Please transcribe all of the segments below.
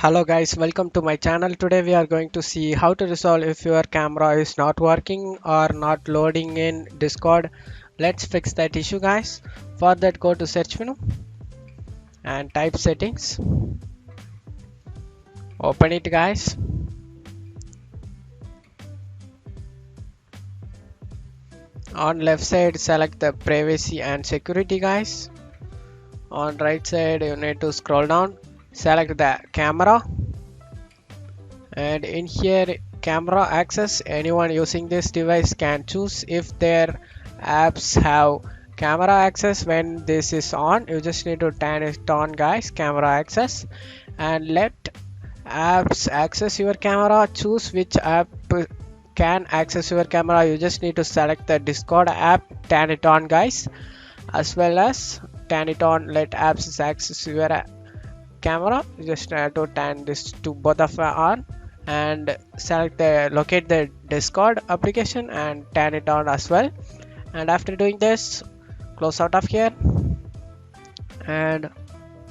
Hello guys, welcome to my channel. Today we are going to see how to resolve if your camera is not working or not loading in Discord. Let's fix that issue guys. For that, go to search menu and type settings. Open it guys. On left side select the privacy and security guys. On right side you need to scroll down, select the camera, and in here camera access, anyone using this device can choose if their apps have camera access. When this is on, you just need to turn it on guys, camera access, and let apps access your camera. Choose which app can access your camera. You just need to select the Discord app, turn it on guys, as well as turn it on, let apps access your camera. You just have to turn this to both of on and select the locate the Discord application and turn it on as well. And after doing this, close out of here, and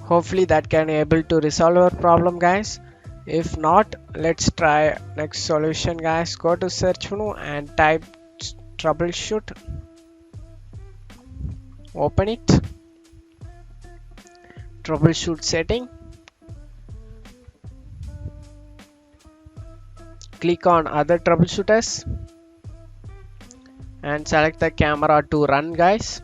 hopefully that can able to resolve our problem guys. If not, let's try next solution guys. Go to search menu and type troubleshoot. Open it, troubleshoot setting, click on other troubleshooters and select the camera to run guys.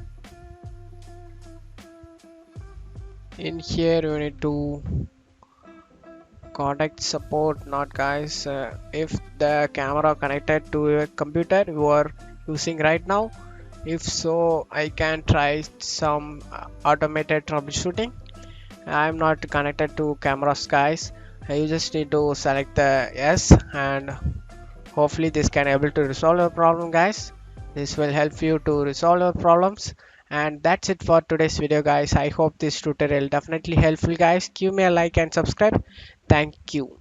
In here you need to contact support, not guys, if the camera connected to a computer you are using right now. If so, I can try some automated troubleshooting. I'm not connected to cameras guys. You just need to select the yes, and hopefully this can able to resolve your problem guys. This will help you to resolve your problems. And that's it for today's video guys. I hope this tutorial definitely helpful guys. Give me a like and subscribe. Thank you.